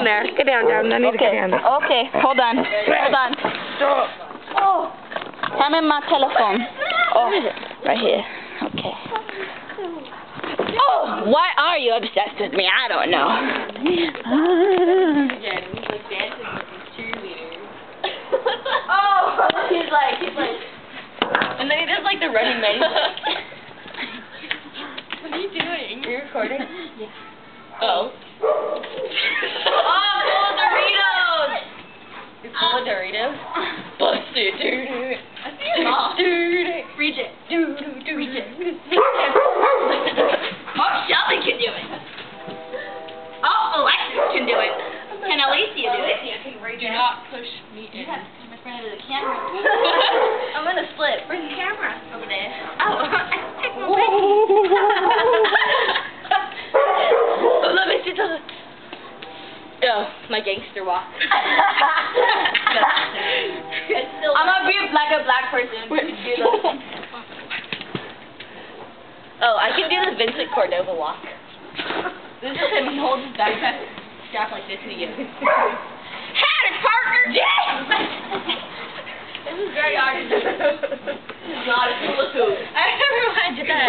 there. Get down, Dad. I need to get down there. Okay, hold on. Hold on. Oh. Hand me my telephone. Oh, right here. Okay. Oh, why are you obsessed with me? I don't know. Oh, he's like, and then he does like the running man. What are you doing? You're recording? Yeah. Oh. Oh, full of Doritos! You're full of Doritos? Busted, dude. I see your mom. Reach it. Reach it. Oh, Shelby can do it. Oh, Alexis can do it. Can Alicia do it? Do not push me in. You have to come in front of the camera. I'm gonna split. Bring the camera over there. Oh, let me see the. Oh, my gangster walk. I'm gonna be like a black person. Oh, I can do the Vincent Cordova walk. This is him. He holds his backpack strap like this and he goes. Howdy, partner! Yeah! This is very hard to do. This is not a hula hoop. I never wanted to do that.